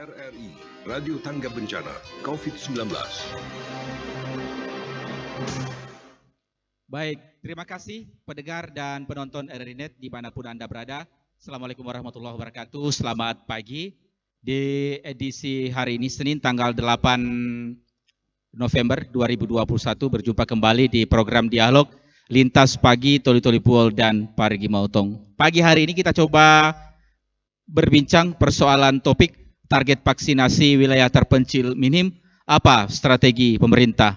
RRI, Radio Tangga Bencana, COVID-19. Baik, terima kasih pendengar dan penonton RRI Net dimanapun Anda berada. Assalamualaikum warahmatullahi wabarakatuh, selamat pagi. Di edisi hari ini Senin tanggal 8 November 2021 berjumpa kembali di program Dialog Lintas Pagi Toli Toli Puol dan Parigi Mautong. Pagi hari ini kita coba berbincang persoalan topik target vaksinasi wilayah terpencil minim, apa strategi pemerintah.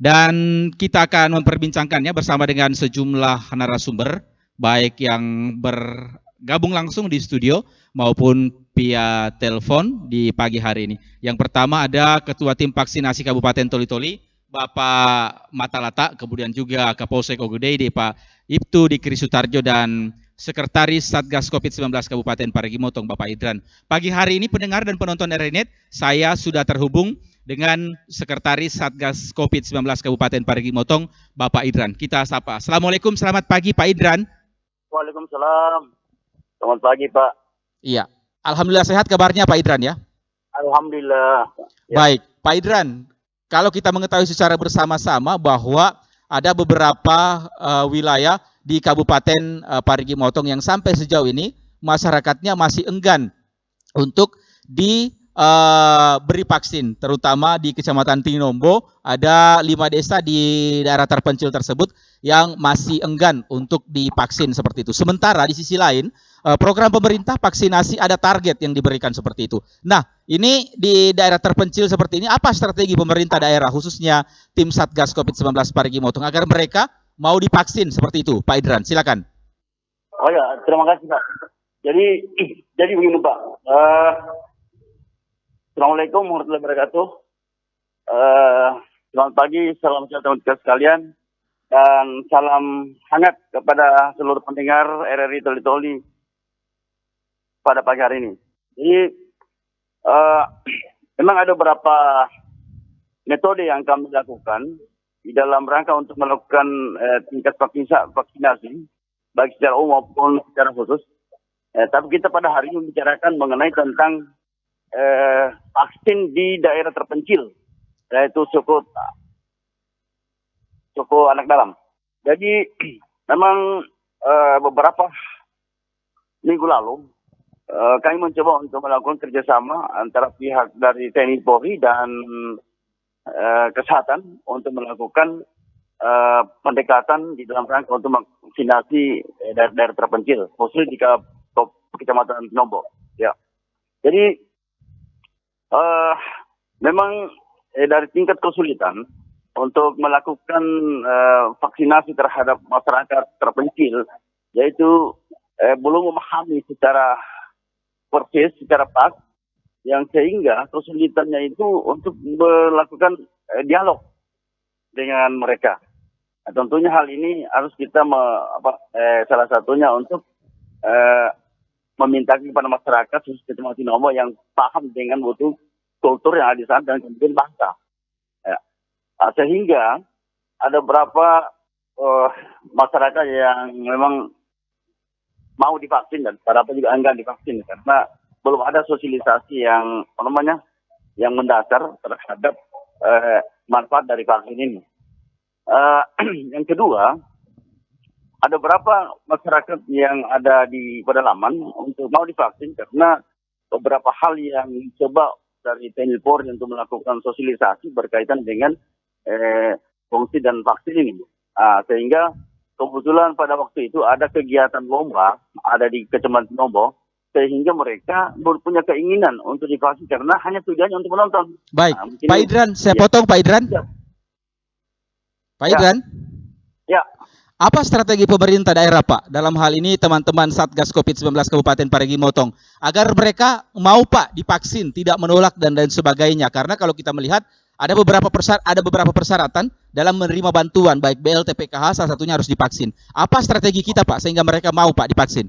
Dan kita akan memperbincangkannya bersama dengan sejumlah narasumber, baik yang bergabung langsung di studio maupun via telepon di pagi hari ini. Yang pertama ada Ketua Tim Vaksinasi Kabupaten Toli-Toli, Bapak Matalata, kemudian juga Kapolsek Ogudeyde, Pak Ibtu Dikri Sutarjo, dan Sekretaris Satgas COVID-19 Kabupaten Parigi Motong, Bapak Idran. Pagi hari ini pendengar dan penonton RRI Net, saya sudah terhubung dengan Sekretaris Satgas COVID-19 Kabupaten Parigi Motong, Bapak Idran. Kita sapa. Assalamualaikum, selamat pagi Pak Idran. Waalaikumsalam. Selamat pagi Pak. Iya, alhamdulillah sehat kabarnya Pak Idran ya? Alhamdulillah. Ya. Baik, Pak Idran, kalau kita mengetahui secara bersama-sama bahwa ada beberapa wilayah di Kabupaten Parigi Motong yang sampai sejauh ini masyarakatnya masih enggan untuk diberi vaksin, terutama di Kecamatan Tinombo ada 5 desa di daerah terpencil tersebut yang masih enggan untuk divaksin seperti itu. Sementara di sisi lain program pemerintah vaksinasi ada target yang diberikan seperti itu. Nah, ini di daerah terpencil seperti ini, apa strategi pemerintah daerah khususnya tim Satgas COVID-19 Parigi Motong agar mereka mau divaksin seperti itu? Pak Idran, silakan. Oh ya, terima kasih Pak. Jadi begini Pak. Assalamualaikum warahmatullahi wabarakatuh. Selamat pagi, salam sehat untuk sekalian, dan salam hangat kepada seluruh pendengar RRI Toli-Toli pada pagi hari ini. Jadi memang ada beberapa metode yang kami lakukan di dalam rangka untuk melakukan tingkat vaksinasi baik secara umum maupun secara khusus. Tapi kita pada hari ini membicarakan mengenai tentang vaksin di daerah terpencil, yaitu suku anak dalam. Jadi memang beberapa minggu lalu kami mencoba untuk melakukan kerjasama antara pihak dari TNI Polri dan kesehatan untuk melakukan pendekatan di dalam rangka untuk vaksinasi daerah terpencil, khusus di Kecamatan Tinombo. Ya, jadi memang dari tingkat kesulitan untuk melakukan vaksinasi terhadap masyarakat terpencil, yaitu belum memahami secara persis, secara pas, yang sehingga kesulitannya itu untuk melakukan dialog dengan mereka. Nah, tentunya hal ini harus kita salah satunya untuk meminta kepada masyarakat khusus Kecamatan Tinombo yang paham dengan butuh kultur yang ada di sana dan kemudian bangsa. Ya. Sehingga ada beberapa masyarakat yang memang mau divaksin dan beberapa juga enggan divaksin karena belum ada sosialisasi yang yang mendasar terhadap manfaat dari vaksin ini. Yang kedua, ada beberapa masyarakat yang ada di pedalaman untuk mau divaksin karena beberapa hal yang coba dari TNI Polri untuk melakukan sosialisasi berkaitan dengan fungsi dan vaksin ini. Sehingga kebetulan pada waktu itu ada kegiatan lomba ada di Kecamatan Tinombo, sehingga mereka punya keinginan untuk divaksin karena hanya tujuannya untuk menonton. Baik, Pak Idran, saya potong Pak Idran. Ya. Pak Idran? Ya. Apa strategi pemerintah daerah Pak dalam hal ini teman-teman Satgas COVID-19 Kabupaten Parigi Motong agar mereka mau Pak divaksin, tidak menolak dan lain sebagainya? Karena kalau kita melihat ada beberapa persyaratan dalam menerima bantuan baik BLT PKH, salah satunya harus divaksin. Apa strategi kita Pak sehingga mereka mau Pak divaksin?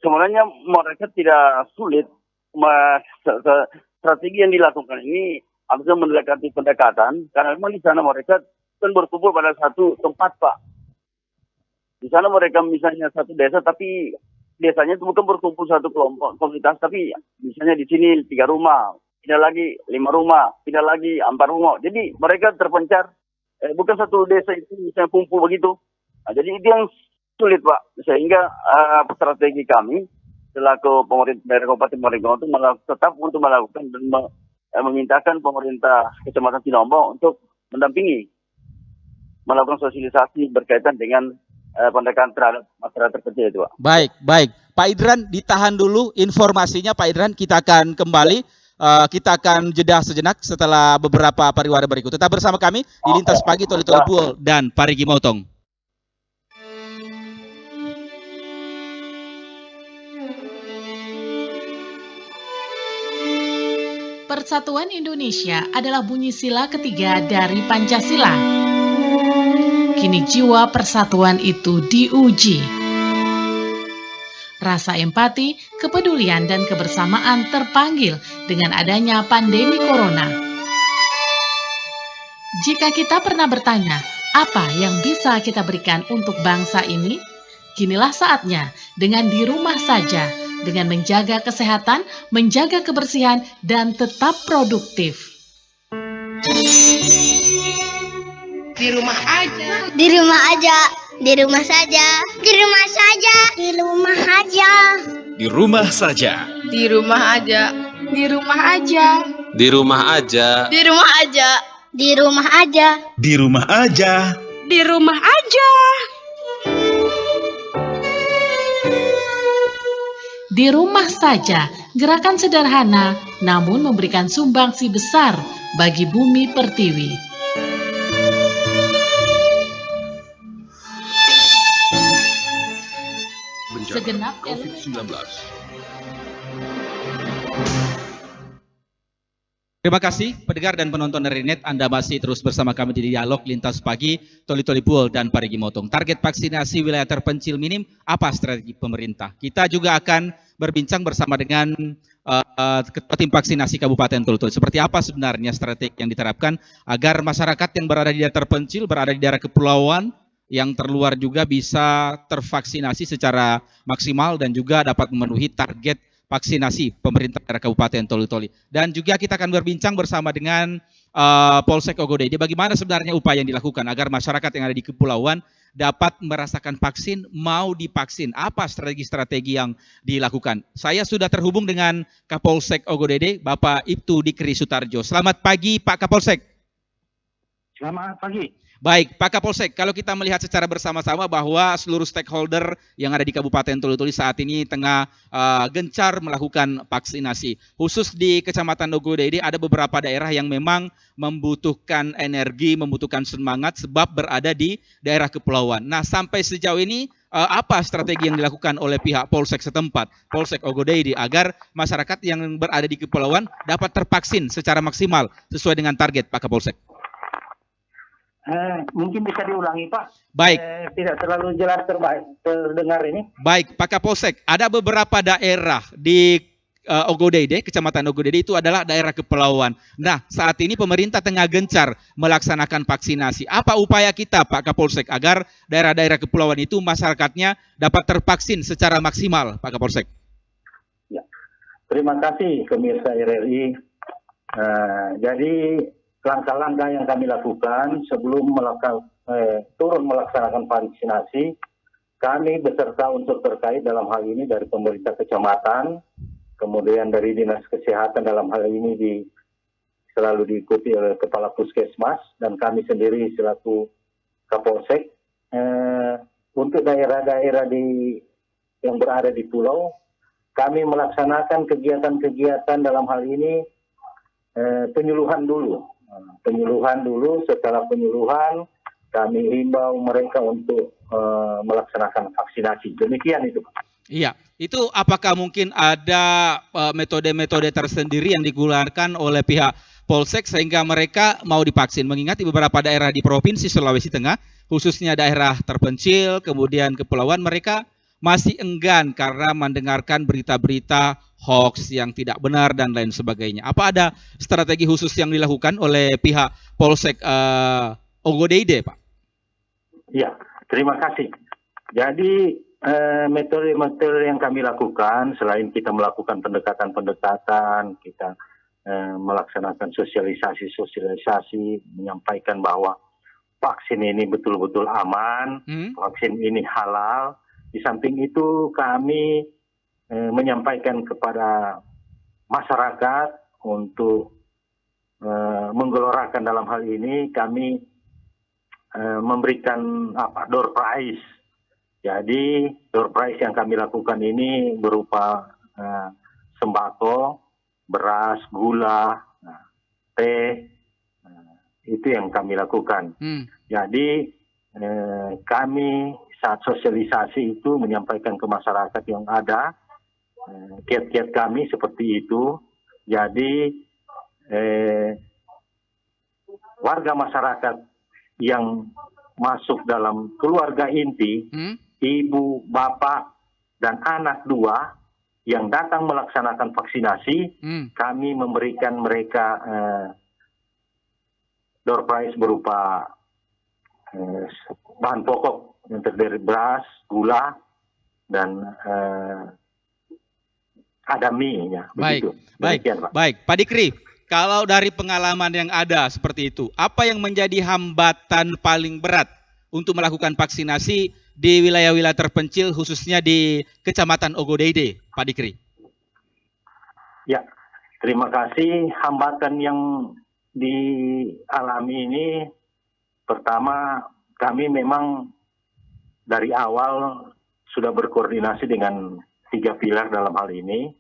Sebenarnya mereka tidak sulit. Strategi yang dilakukan ini harusnya mendekati pendekatan karena memang di sana mereka kan berkumpul pada satu tempat Pak. Di sana mereka misalnya satu desa tapi desanya itu bukan berkumpul satu kelompok komunitas, tapi misalnya di sini 3 rumah, pindah lagi 5 rumah, pindah lagi 4 rumah. Jadi mereka terpencar, bukan satu desa itu misalnya kumpul begitu. Nah, jadi itu yang sulit Pak, sehingga strategi kami selaku pemerintah daerah Kabupaten Marengo itu tetap untuk melakukan dan memintakan pemerintah Kecamatan Sinombo untuk mendampingi, melakukan sosialisasi berkaitan dengan pendekatan terhadap masyarakat terkecil itu Pak. Baik. Pak Idran, ditahan dulu informasinya Pak Idran, kita akan kembali. Kita akan jeda sejenak setelah beberapa pariwara berikut. Tetap bersama kami di Lintas Pagi Toli Toli Buol dan Parigi Motong. Persatuan Indonesia adalah bunyi sila ketiga dari Pancasila. Kini jiwa persatuan itu diuji. Rasa empati, kepedulian, dan kebersamaan terpanggil dengan adanya pandemi corona. Jika kita pernah bertanya, apa yang bisa kita berikan untuk bangsa ini? Kinilah saatnya dengan di rumah saja, dengan menjaga kesehatan, menjaga kebersihan, dan tetap produktif. Di rumah aja. Di rumah aja. Di rumah saja. Di rumah saja. Di rumah aja. Di rumah saja. Di rumah aja. Di rumah aja. Di rumah aja. Di rumah aja. Di rumah aja. Di rumah aja. Di rumah aja. Di rumah saja, gerakan sederhana namun memberikan sumbangsi besar bagi bumi pertiwi. Bencana Segenap COVID-19. Terima kasih pendengar dan penonton dari net, Anda masih terus bersama kami di Dialog Lintas Pagi Toli Toli Buol dan Parigi Motong. Target vaksinasi wilayah terpencil minim, apa strategi pemerintah? Kita juga akan berbincang bersama dengan Ketua Tim Vaksinasi Kabupaten Toli Toli. Seperti apa sebenarnya strategi yang diterapkan agar masyarakat yang berada di daerah terpencil, berada di daerah kepulauan, yang terluar juga bisa tervaksinasi secara maksimal dan juga dapat memenuhi target vaksinasi pemerintah daerah Kabupaten Toli Toli. Dan juga kita akan berbincang bersama dengan Polsek Ogodede, bagaimana sebenarnya upaya yang dilakukan agar masyarakat yang ada di kepulauan dapat merasakan vaksin, mau divaksin. Apa strategi-strategi yang dilakukan? Saya sudah terhubung dengan Kapolsek Ogodede, Bapak Ibtu Dikri Sutarjo. Selamat pagi Pak Kapolsek. Selamat pagi. Baik, Pak Kapolsek, kalau kita melihat secara bersama-sama bahwa seluruh stakeholder yang ada di Kabupaten Toli Toli saat ini tengah gencar melakukan vaksinasi. Khusus di Kecamatan Ogodede ada beberapa daerah yang memang membutuhkan energi, membutuhkan semangat sebab berada di daerah kepulauan. Nah, sampai sejauh ini apa strategi yang dilakukan oleh pihak Polsek setempat, Polsek Ogodede, agar masyarakat yang berada di kepulauan dapat tervaksin secara maksimal sesuai dengan target, Pak Kapolsek? Mungkin bisa diulangi Pak. Baik. Tidak terlalu jelas terdengar ini. Baik, Pak Kapolsek, ada beberapa daerah di Ogodede, Kecamatan Ogodede itu adalah daerah kepulauan. Nah, saat ini pemerintah tengah gencar melaksanakan vaksinasi. Apa upaya kita, Pak Kapolsek, agar daerah-daerah kepulauan itu masyarakatnya dapat tervaksin secara maksimal, Pak Kapolsek? Ya. Terima kasih pemirsa RRI. Jadi langkah-langkah yang kami lakukan sebelum turun melaksanakan vaksinasi, kami beserta unsur terkait dalam hal ini dari pemerintah kecamatan, kemudian dari dinas kesehatan dalam hal ini selalu diikuti oleh kepala puskesmas dan kami sendiri selaku Kapolsek. Untuk daerah-daerah yang berada di pulau, kami melaksanakan kegiatan-kegiatan dalam hal ini penyuluhan dulu. Setelah penyuluhan kami himbau mereka untuk melaksanakan vaksinasi. Demikian itu Pak. Iya, itu apakah mungkin ada metode-metode tersendiri yang digunakan oleh pihak Polsek sehingga mereka mau divaksin? Mengingat di beberapa daerah di Provinsi Sulawesi Tengah, khususnya daerah terpencil, kemudian kepulauan, mereka masih enggan karena mendengarkan berita-berita hoax yang tidak benar dan lain sebagainya. Apa ada strategi khusus yang dilakukan oleh pihak Polsek Ogodede, Pak? Ya, terima kasih. Jadi Metode-metode yang kami lakukan, selain kita melakukan pendekatan-pendekatan, kita melaksanakan sosialisasi, menyampaikan bahwa vaksin ini betul-betul aman, vaksin ini halal. Di samping itu kami menyampaikan kepada masyarakat untuk menggelorakan dalam hal ini, kami memberikan door prize. Jadi door prize yang kami lakukan ini berupa sembako, beras, gula, teh, itu yang kami lakukan. Jadi kami saat sosialisasi itu menyampaikan ke masyarakat yang ada, kiat-kiat kami seperti itu. Jadi warga masyarakat yang masuk dalam keluarga inti, ibu, bapak, dan anak 2 yang datang melaksanakan vaksinasi, kami memberikan mereka door prize berupa bahan pokok yang terdiri beras, gula, dan ada mie-nya. Baik, Demikian, Pak. baik. Pak Dikri, kalau dari pengalaman yang ada seperti itu, apa yang menjadi hambatan paling berat untuk melakukan vaksinasi di wilayah-wilayah terpencil, khususnya di Kecamatan Ogodeide, Pak Dikri? Ya, terima kasih. Hambatan yang dialami ini, pertama, kami memang dari awal sudah berkoordinasi dengan 3 pilar dalam hal ini,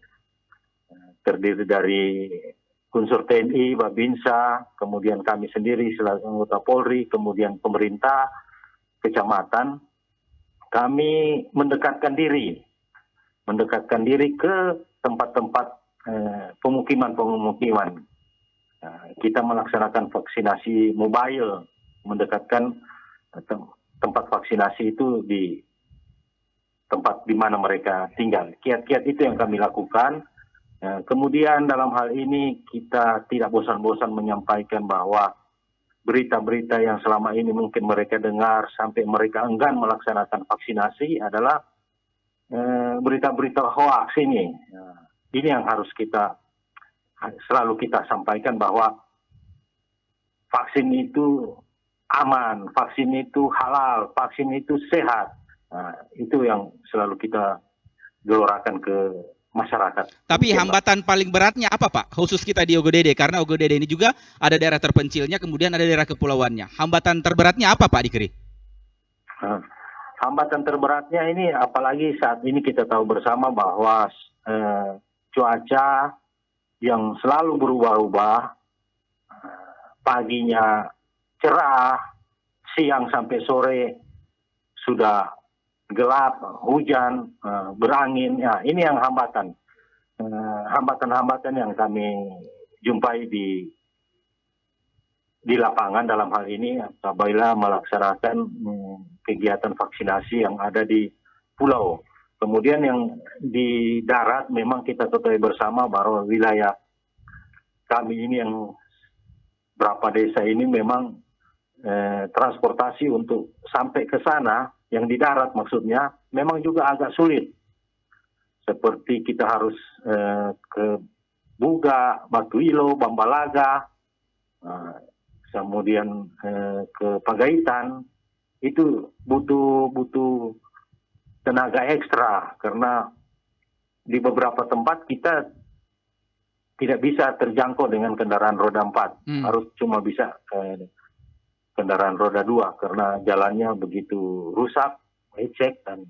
terdiri dari unsur TNI, Babinsa, kemudian kami sendiri selaku anggota Polri, kemudian pemerintah, kecamatan. Kami mendekatkan diri ke tempat-tempat pemukiman. Kita melaksanakan vaksinasi mobile, mendekatkan tempat vaksinasi itu di tempat di mana mereka tinggal. Kiat-kiat itu yang kami lakukan. Kemudian dalam hal ini kita tidak bosan-bosan menyampaikan bahwa berita-berita yang selama ini mungkin mereka dengar sampai mereka enggan melaksanakan vaksinasi adalah berita-berita hoax ini. Ini yang harus selalu kita sampaikan bahwa vaksin itu aman, vaksin itu halal, vaksin itu sehat. Itu yang selalu kita gelorakan ke masyarakat. Tapi hambatan paling beratnya apa, Pak? Khusus kita di Ogodeide, karena Ogodeide ini juga ada daerah terpencilnya, kemudian ada daerah kepulauannya. Hambatan terberatnya apa, Pak Dikri? Hambatan terberatnya ini, apalagi saat ini kita tahu bersama bahwa cuaca yang selalu berubah-ubah, paginya cerah, siang sampai sore sudah gelap, hujan, berangin. Ya, ini yang hambatan. Hambatan-hambatan yang kami jumpai di lapangan dalam hal ini apabila melaksanakan kegiatan vaksinasi yang ada di pulau. Kemudian yang di darat memang kita ketahui bersama bahwa wilayah kami ini yang berapa desa ini memang transportasi untuk sampai ke sana, yang di darat maksudnya, memang juga agak sulit. Seperti kita harus ke Buga, Batuilo, Bambalaga, kemudian ke Pagaitan, itu butuh tenaga ekstra, karena di beberapa tempat kita tidak bisa terjangkau dengan kendaraan roda 4, harus cuma bisa kendaraan roda 2 karena jalannya begitu rusak, becek, dan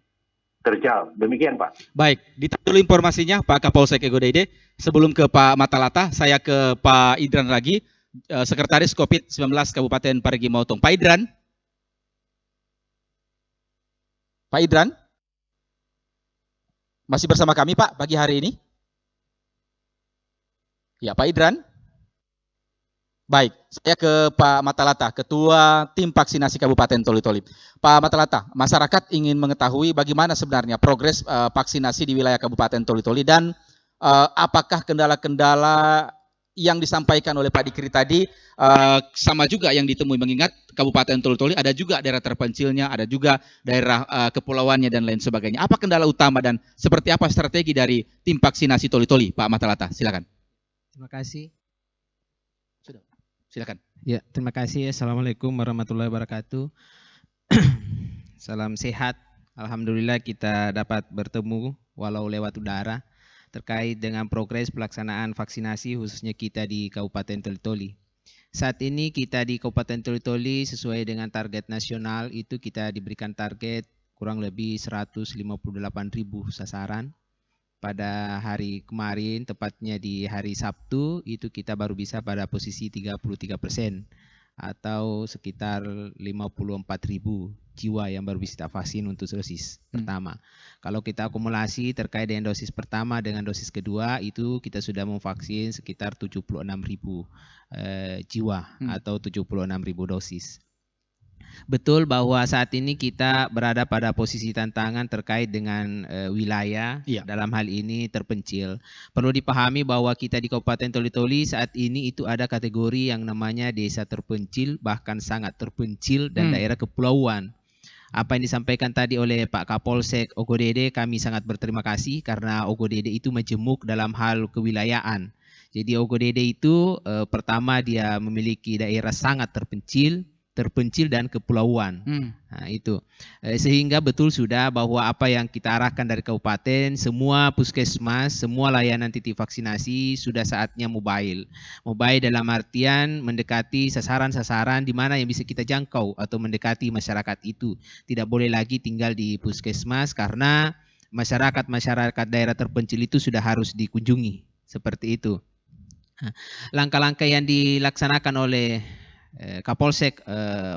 terjal. Demikian, Pak. Baik, ditahan dulu informasinya Pak Kapolsek Ogodeide. Sebelum ke Pak Matalata, saya ke Pak Idran lagi, Sekretaris COVID-19 Kabupaten Parigi Motong. Pak Idran? Pak Idran? Masih bersama kami, Pak, pagi hari ini? Ya, Pak Idran? Baik, saya ke Pak Matalata, Ketua Tim Vaksinasi Kabupaten Toli-Toli. Pak Matalata, masyarakat ingin mengetahui bagaimana sebenarnya progres vaksinasi di wilayah Kabupaten Toli-Toli dan apakah kendala-kendala yang disampaikan oleh Pak Dikri tadi sama juga yang ditemui, mengingat Kabupaten Toli-Toli ada juga daerah terpencilnya, ada juga daerah kepulauannya dan lain sebagainya. Apa kendala utama dan seperti apa strategi dari tim vaksinasi Toli-Toli, Pak Matalata? Silakan. Terima kasih. Sudah. Silakan. Ya, terima kasih. Assalamualaikum warahmatullahi wabarakatuh. Salam sehat. Alhamdulillah kita dapat bertemu walau lewat udara terkait dengan progres pelaksanaan vaksinasi khususnya kita di Kabupaten Toli-Toli. Saat ini kita di Kabupaten Toli-Toli sesuai dengan target nasional itu kita diberikan target kurang lebih 158.000 sasaran. Pada hari kemarin, tepatnya di hari Sabtu, itu kita baru bisa pada posisi 33% atau sekitar 54.000 jiwa yang baru bisa vaksin untuk dosis pertama. Kalau kita akumulasi terkait dengan dosis pertama dengan dosis kedua, itu kita sudah memvaksin sekitar 76.000 jiwa atau 76.000 dosis. Betul bahwa saat ini kita berada pada posisi tantangan terkait dengan wilayah, dalam hal ini terpencil. Perlu dipahami bahwa kita di Kabupaten Toli-Toli saat ini itu ada kategori yang namanya desa terpencil, bahkan sangat terpencil dan daerah kepulauan. Apa yang disampaikan tadi oleh Pak Kapolsek Ogodede, kami sangat berterima kasih karena Ogodede itu majemuk dalam hal kewilayahan. Jadi Ogodede itu pertama dia memiliki daerah sangat terpencil dan kepulauan. Nah, itu. Sehingga betul sudah bahwa apa yang kita arahkan dari kabupaten, semua puskesmas, semua layanan titik vaksinasi sudah saatnya mobile. Mobile dalam artian mendekati sasaran-sasaran di mana yang bisa kita jangkau atau mendekati masyarakat itu. Tidak boleh lagi tinggal di puskesmas karena masyarakat daerah terpencil itu sudah harus dikunjungi. Seperti itu. Langkah-langkah yang dilaksanakan oleh Kapolsek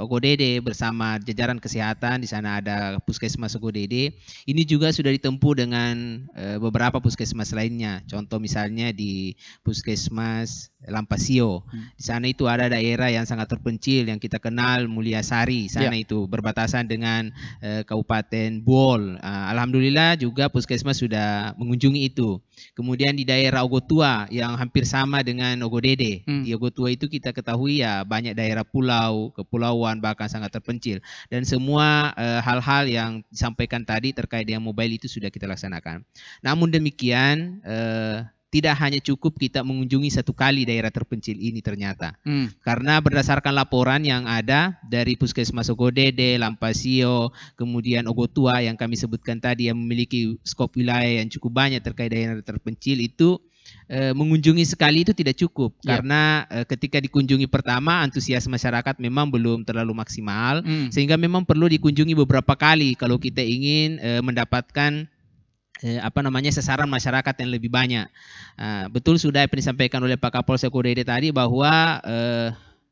Ogodede bersama jajaran kesehatan, di sana ada Puskesmas Ogodede. Ini juga sudah ditempuh dengan beberapa puskesmas lainnya. Contoh misalnya di Puskesmas Lampasio. Di sana itu ada daerah yang sangat terpencil yang kita kenal Mulyasari. Sana itu berbatasan dengan Kabupaten Buol. Alhamdulillah juga puskesmas sudah mengunjungi itu. Kemudian di daerah Ogotua yang hampir sama dengan Ogodede. Di Ogotua itu kita ketahui ya banyak daerah pulau, kepulauan bahkan sangat terpencil. Dan semua hal-hal yang disampaikan tadi terkait dengan mobile itu sudah kita laksanakan. Namun demikian tidak hanya cukup kita mengunjungi satu kali daerah terpencil ini ternyata. Karena berdasarkan laporan yang ada dari Puskesmas Ogodede, Lampasio, kemudian Ogotua yang kami sebutkan tadi yang memiliki skop wilayah yang cukup banyak terkait daerah terpencil itu, mengunjungi sekali itu tidak cukup. Karena ketika dikunjungi pertama antusias masyarakat memang belum terlalu maksimal, sehingga memang perlu dikunjungi beberapa kali kalau kita ingin mendapatkan sasaran masyarakat yang lebih banyak. Betul sudah apa disampaikan oleh Pak Kapolsek Ogodede tadi bahwa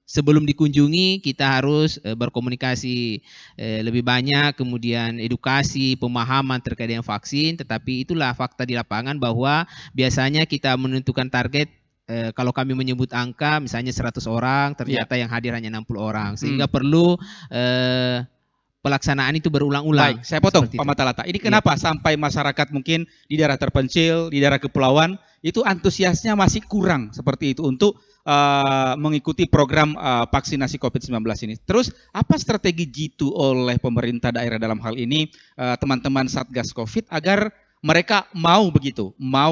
sebelum dikunjungi kita harus berkomunikasi lebih banyak, kemudian edukasi, pemahaman terkait dengan vaksin. Tetapi itulah fakta di lapangan bahwa biasanya kita menentukan target. Kalau kami menyebut angka misalnya 100 orang, ternyata yang hadir hanya 60 orang. Sehingga perlu pelaksanaan itu berulang-ulang. Baik, saya potong Pak Matalata. Ini kenapa sampai masyarakat mungkin di daerah terpencil, di daerah kepulauan itu antusiasnya masih kurang seperti itu untuk mengikuti program vaksinasi COVID-19 ini. Terus apa strategi jitu oleh pemerintah daerah dalam hal ini, teman-teman Satgas COVID agar mereka mau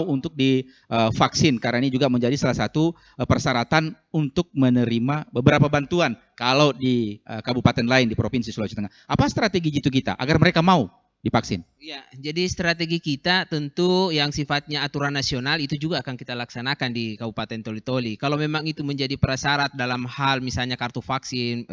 untuk divaksin, karena ini juga menjadi salah satu persyaratan untuk menerima beberapa bantuan kalau di kabupaten lain di Provinsi Sulawesi Tengah. Apa strategi jitu kita agar mereka mau divaksin? Ya, jadi strategi kita tentu yang sifatnya aturan nasional itu juga akan kita laksanakan di Kabupaten Toli-Toli. Kalau memang itu menjadi prasyarat dalam hal misalnya kartu vaksin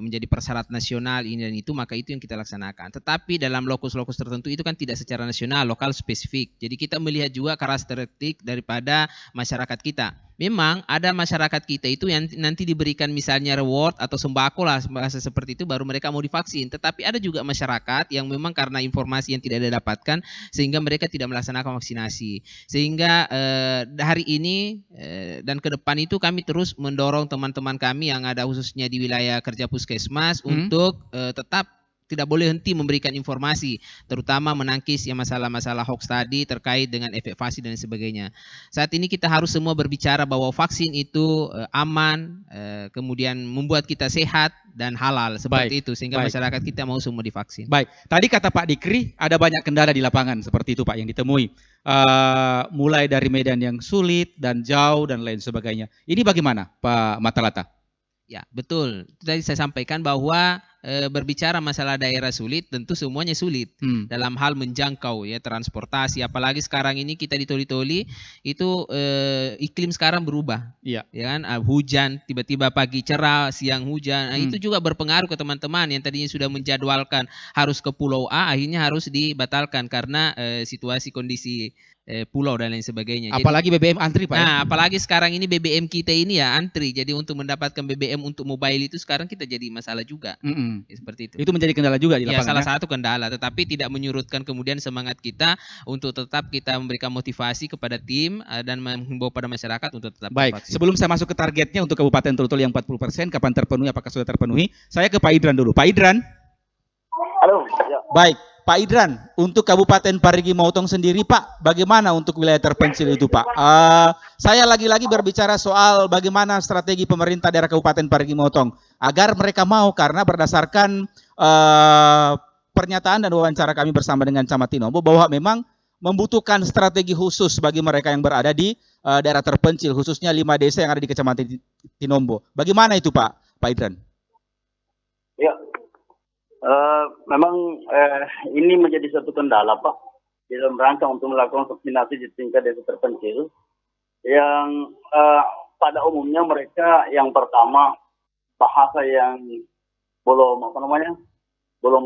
menjadi prasyarat nasional ini dan itu, maka itu yang kita laksanakan. Tetapi dalam lokus-lokus tertentu itu kan tidak secara nasional, lokal spesifik. Jadi kita melihat juga karakteristik daripada masyarakat kita. Memang ada masyarakat kita itu yang nanti diberikan misalnya reward atau sembako lah bahasa seperti itu baru mereka mau divaksin. Tetapi ada juga masyarakat yang memang karena informasi yang tidak didapatkan sehingga mereka tidak melaksanakan vaksinasi. Sehingga hari ini dan ke depan itu kami terus mendorong teman-teman kami yang ada khususnya di wilayah kerja puskesmas untuk tetap tidak boleh henti memberikan informasi, terutama menangkis yang masalah-masalah hoax tadi terkait dengan efek vaksin dan sebagainya. Saat ini kita harus semua berbicara bahwa vaksin itu aman, kemudian membuat kita sehat dan halal seperti itu, sehingga masyarakat kita mau semua divaksin. Baik, tadi kata Pak Dikri ada banyak kendala di lapangan seperti itu Pak yang ditemui, mulai dari medan yang sulit dan jauh dan lain sebagainya. Ini bagaimana Pak Matalata? Ya, betul. Tadi saya sampaikan bahwa berbicara masalah daerah sulit, tentu semuanya sulit dalam hal menjangkau ya transportasi. Apalagi sekarang ini kita di Toli-Toli itu iklim sekarang berubah, ya kan? Hujan, tiba-tiba pagi cerah, siang hujan. Nah, itu juga berpengaruh ke teman-teman yang tadinya sudah menjadwalkan harus ke Pulau A, akhirnya harus dibatalkan karena situasi kondisi pulau dan lain sebagainya. Apalagi jadi, BBM antri Pak. Nah, apalagi sekarang ini BBM kita ini ya antri. Jadi untuk mendapatkan BBM untuk mobile itu sekarang kita jadi masalah juga. Ya, seperti itu. Itu menjadi kendala juga di lapangan. Ya, salah satu kendala, tetapi tidak menyurutkan kemudian semangat kita untuk tetap kita memberikan motivasi kepada tim dan menghimbau pada masyarakat untuk tetap baik. vaksin. Sebelum saya masuk ke targetnya untuk Kabupaten Toli-Toli yang 40%, kapan terpenuhi, apakah sudah terpenuhi? Saya ke Pak Idran dulu. Pak Idran. Halo. Ya. Baik. Pak Idran, untuk Kabupaten Parigi Motong sendiri Pak, bagaimana untuk wilayah terpencil itu Pak? Saya lagi-lagi berbicara soal bagaimana strategi pemerintah daerah Kabupaten Parigi Motong agar mereka mau, karena berdasarkan pernyataan dan wawancara kami bersama dengan Camat Tinombo bahwa memang membutuhkan strategi khusus bagi mereka yang berada di daerah terpencil, khususnya 5 desa yang ada di Kecamatan Tinombo. Bagaimana itu Pak Idran? Ya. Memang ini menjadi satu kendala Pak dalam rangka untuk melakukan vaksinasi di tingkat desa terpencil yang pada umumnya mereka yang pertama bahasa yang belum belum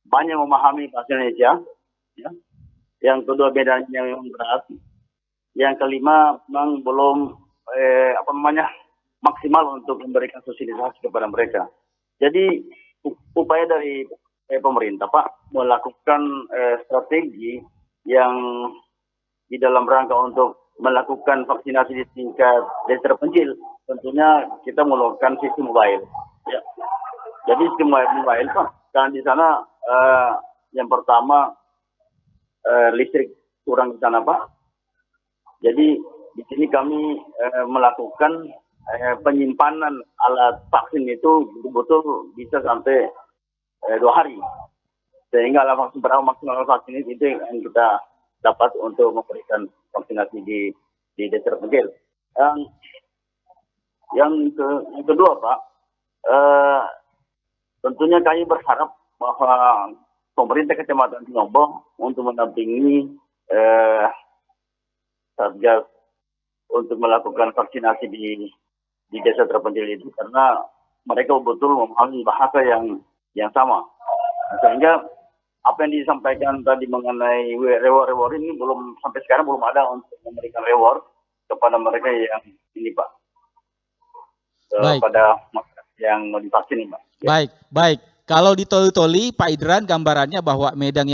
banyak memahami bahasa Indonesia, ya. Yang kedua bedanya yang berat, yang kelima memang belum maksimal untuk memberikan sosialisasi kepada mereka. Jadi upaya dari pemerintah Pak melakukan strategi yang di dalam rangka untuk melakukan vaksinasi di tingkat desa terpencil, tentunya kita melakukan sistem mobile. Ya. Jadi sistem mobile Pak, dan di sana yang pertama listrik kurang di sana Pak. Jadi di sini kami melakukan penyimpanan alat vaksin itu betul-betul bisa sampai 2 hari, sehingga alat vaksin maksimal vaksin itu yang kita dapat untuk memberikan vaksinasi di desa terpencil. Yang kedua Pak, tentunya kami berharap bahwa pemerintah Kecamatan Tinombo untuk mendampingi Satgas untuk melakukan vaksinasi di desa terpencil itu, karena mereka betul memahami bahasa yang sama, sehingga apa yang disampaikan tadi mengenai reward ini belum sampai sekarang belum ada untuk memberikan reward kepada mereka yang ini Pak, kepada masyarakat yang mau divaksin ini Pak. Ya. Baik. Kalau di Toli-Toli Pak Idran, gambarannya bahwa medan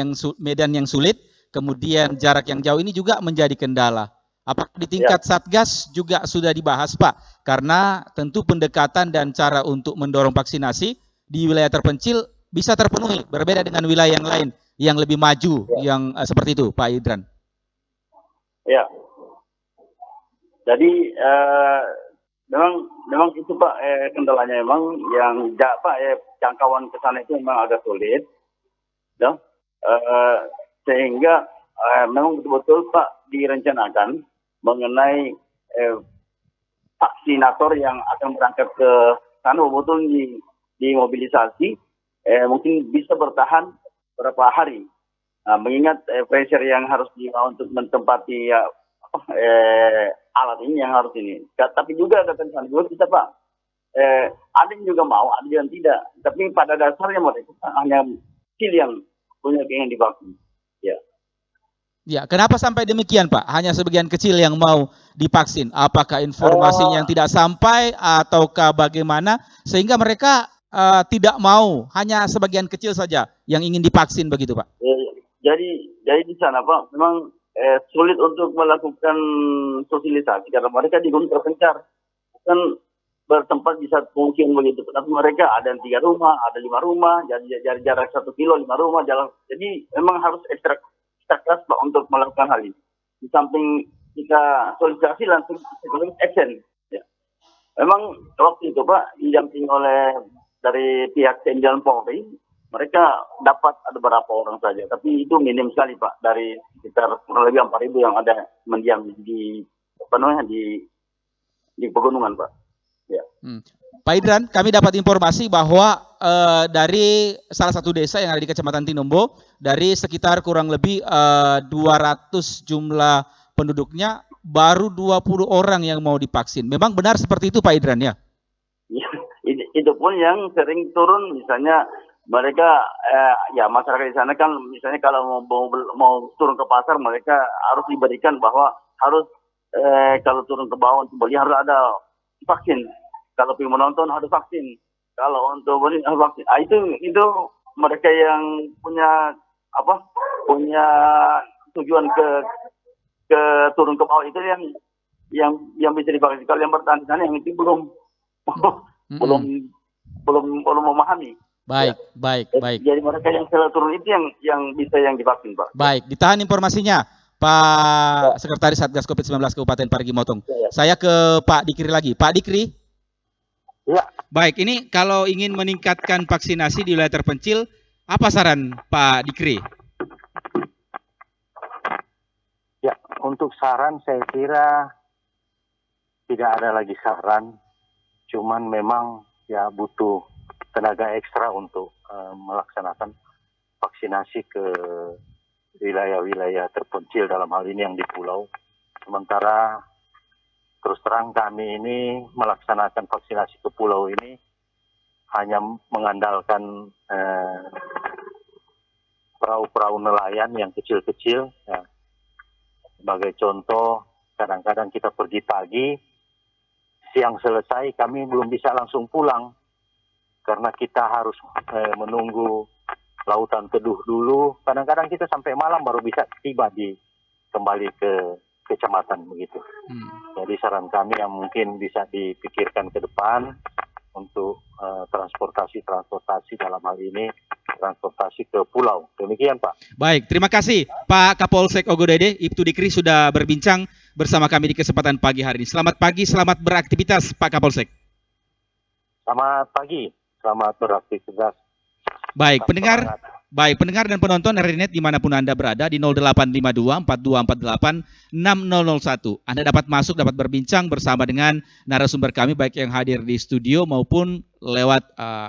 yang sulit, kemudian jarak yang jauh ini juga menjadi kendala. Apakah di tingkat Satgas juga sudah dibahas Pak? Karena tentu pendekatan dan cara untuk mendorong vaksinasi di wilayah terpencil bisa terpenuhi, berbeda dengan wilayah yang lain yang lebih maju, yang seperti itu Pak Idran. Ya. Jadi memang itu Pak kendalanya memang yang jangkauan ke sana itu memang agak sulit. Ya. Sehingga memang betul-betul Pak direncanakan mengenai vaksinator yang akan berangkat ke sana betul dimobilisasi, mungkin bisa bertahan beberapa hari. Nah, mengingat pressure yang harus untuk menempati alat ini yang harus ini. Tapi juga kata juga kita Pak, ada yang juga mau, ada yang tidak. Tapi pada dasarnya mereka hanya kecil yang punya keinginan divaksin. Ya. Ya, kenapa sampai demikian Pak? Hanya sebagian kecil yang mau divaksin. Apakah informasinya yang tidak sampai ataukah bagaimana sehingga mereka tidak mau, hanya sebagian kecil saja yang ingin divaksin begitu Pak? Jadi di sana Pak memang sulit untuk melakukan sosialisasi karena mereka di gunung terpencar. Kan bertempat di satu pengungsian begitu. Tapi mereka ada yang 3 rumah, ada 5 rumah, jadi jarak 1 kilo 5 rumah jalan. Jadi memang harus ekstra keras Pak untuk melakukan hal ini. Di samping kita sosialisasi langsung action. Ya. Memang waktu itu Pak didampingi oleh dari pihak TNI dan Polri, mereka dapat ada beberapa orang saja, tapi itu minim sekali Pak dari sekitar kurang lebih 4.000 yang ada mendiam di di pegunungan Pak. Ya. Pak Idran, kami dapat informasi bahwa dari salah satu desa yang ada di Kecamatan Tinombo, dari sekitar kurang lebih 200 jumlah penduduknya, baru 20 orang yang mau divaksin. Memang benar seperti itu Pak Idran ya? Itu pun yang sering turun, misalnya mereka ya masyarakat di sana kan misalnya kalau mau turun ke pasar, mereka harus diberikan bahwa harus kalau turun ke bawah untuk beli harus ada vaksin. Kalau ingin menonton harus vaksin. Kalau untuk beli harus vaksin. Itu mereka yang punya tujuan ke turun ke bawah itu yang bisa divaksin. Kalau yang bertahan di sana yang itu belum memahami. Baik. Jadi mereka yang selalu turun itu yang bisa yang divaksin Pak. Baik, ditahan informasinya Pak Sekretaris Satgas COVID-19 Kabupaten Parigi Motong. Ya. Saya ke Pak Dikri lagi. Pak Dikri. Ya. Baik, ini kalau ingin meningkatkan vaksinasi di wilayah terpencil, apa saran Pak Dikri? Ya, untuk saran saya kira tidak ada lagi saran, cuman memang ya butuh tenaga ekstra untuk melaksanakan vaksinasi ke wilayah-wilayah terpencil dalam hal ini yang di pulau. Sementara terus terang kami ini melaksanakan vaksinasi ke pulau ini hanya mengandalkan perahu-perahu nelayan yang kecil-kecil. Ya. Sebagai contoh, kadang-kadang kita pergi pagi, siang selesai kami belum bisa langsung pulang karena kita harus menunggu lautan teduh dulu. Kadang-kadang kita sampai malam baru bisa tiba kembali ke kecamatan begitu. Jadi saran kami yang mungkin bisa dipikirkan ke depan untuk transportasi dalam hal ini transportasi ke pulau. Demikian Pak. Baik, terima kasih Pak Kapolsek Ogodede, Ibtu Dikri sudah berbincang bersama kami di kesempatan pagi hari ini. Selamat pagi, selamat beraktivitas Pak Kapolsek. Selamat pagi, selamat beraktivitas. Baik, pendengar dan penonton RRI.net dimanapun Anda berada di 0852 4248 6001. Anda dapat berbincang bersama dengan narasumber kami baik yang hadir di studio maupun lewat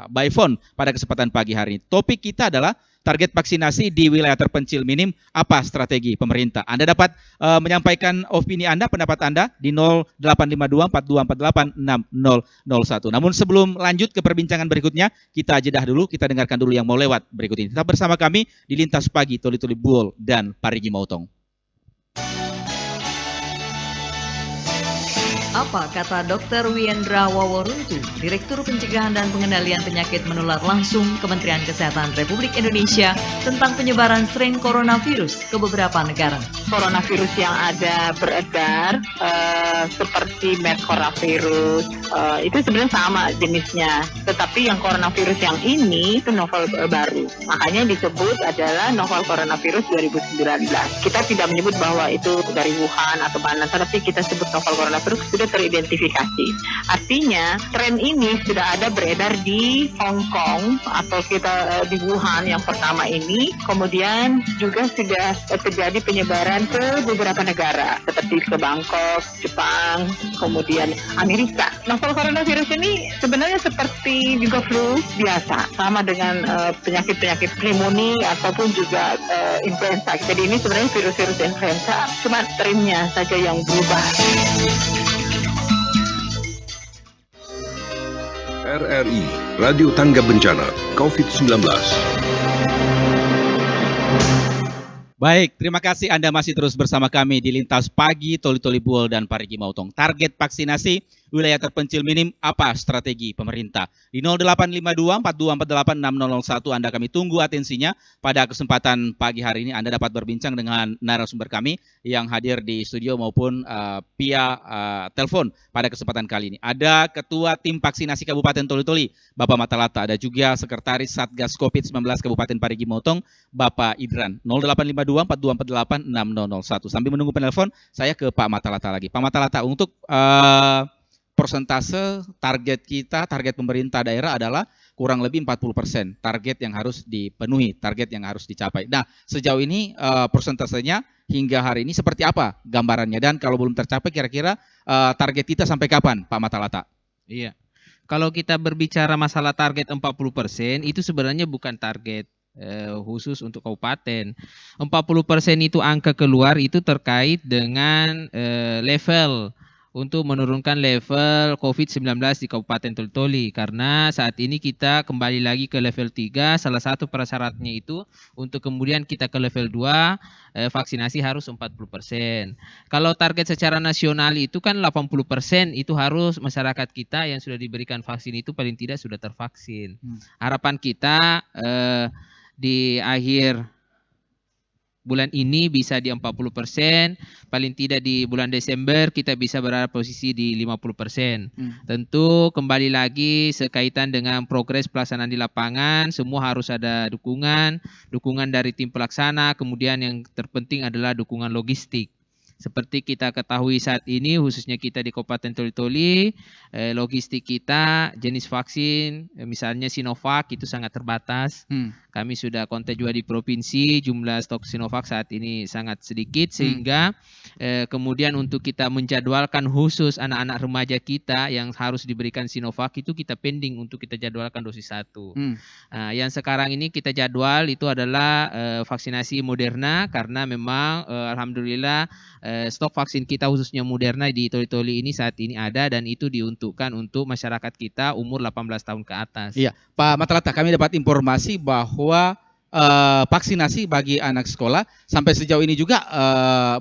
by phone pada kesempatan pagi hari ini. Topik kita adalah target vaksinasi di wilayah terpencil minim, apa strategi pemerintah? Anda dapat menyampaikan opini Anda, pendapat Anda di 0852 4248 6001. Namun sebelum lanjut ke perbincangan berikutnya, kita jedah dulu, kita dengarkan dulu yang mau lewat berikut ini. Tetap bersama kami di Lintas Pagi Toli Toli Buol dan Parigi Motong. Apa kata Dr. Wiyendra Waworuntu, Direktur Pencegahan dan Pengendalian Penyakit Menular Langsung Kementerian Kesehatan Republik Indonesia tentang penyebaran strain coronavirus ke beberapa negara? Coronavirus yang ada beredar seperti MERS coronavirus itu sebenarnya sama jenisnya, tetapi yang coronavirus yang ini itu novel baru. Makanya disebut adalah novel coronavirus 2019. Kita tidak menyebut bahwa itu dari Wuhan atau mana, tetapi kita sebut novel coronavirus sudah teridentifikasi. Artinya tren ini sudah ada beredar di Hong Kong atau kita di Wuhan yang pertama ini, kemudian juga sudah terjadi penyebaran ke beberapa negara seperti ke Bangkok, Jepang, kemudian Amerika. Novel coronavirus ini sebenarnya seperti juga flu biasa, sama dengan penyakit-penyakit pneumonia ataupun juga influenza. Jadi ini sebenarnya virus-virus influenza, cuma strainnya saja yang berubah. RRI, Radio Tangga Bencana, COVID-19. Baik, terima kasih Anda masih terus bersama kami di Lintas Pagi Toli Toli Buol dan Parigi Motong. Target vaksinasi wilayah terpencil minim, apa strategi pemerintah? Di 0852 4248 6001 Anda kami tunggu atensinya. Pada kesempatan pagi hari ini Anda dapat berbincang dengan narasumber kami yang hadir di studio maupun via telepon pada kesempatan kali ini. Ada Ketua Tim Vaksinasi Kabupaten Toli-Toli, Bapak Matalata. Ada juga Sekretaris Satgas COVID-19 Kabupaten Parigi Motong, Bapak Idran. 0852 4248 6001. Sambil menunggu penelpon, saya ke Pak Matalata lagi. Pak Matalata, untuk persentase target kita, target pemerintah daerah adalah kurang lebih 40% target yang harus dipenuhi, target yang harus dicapai. Nah, sejauh ini persentasenya hingga hari ini seperti apa gambarannya? Dan kalau belum tercapai, kira-kira target kita sampai kapan, Pak Matalata? Iya. Kalau kita berbicara masalah target 40%, itu sebenarnya bukan target khusus untuk kabupaten. 40% itu angka keluar itu terkait dengan level untuk menurunkan level COVID-19 di Kabupaten Toli-Toli. Karena saat ini kita kembali lagi ke level 3, salah satu prasyaratnya itu untuk kemudian kita ke level 2, vaksinasi harus 40%. Kalau target secara nasional itu kan 80% itu harus masyarakat kita yang sudah diberikan vaksin itu paling tidak sudah tervaksin. Harapan kita di akhir bulan ini bisa di 40%, paling tidak di bulan Desember kita bisa berada posisi di 50%. Tentu kembali lagi sekaitan dengan progres pelaksanaan di lapangan, semua harus ada dukungan dari tim pelaksana, kemudian yang terpenting adalah dukungan logistik. Seperti kita ketahui saat ini, khususnya kita di Kabupaten Toli-Toli, logistik kita jenis vaksin, misalnya Sinovac itu sangat terbatas. Kami sudah kontak juga di provinsi, jumlah stok Sinovac saat ini sangat sedikit, sehingga kemudian untuk kita menjadwalkan khusus anak-anak remaja kita yang harus diberikan Sinovac itu kita pending untuk kita jadwalkan dosis 1. Yang sekarang ini kita jadwal itu adalah vaksinasi Moderna, karena memang alhamdulillah stok vaksin kita khususnya Moderna di Toli-Toli ini saat ini ada, dan itu diuntukkan untuk masyarakat kita umur 18 tahun ke atas. Iya, Pak Matalata, kami dapat informasi bahwa vaksinasi bagi anak sekolah sampai sejauh ini juga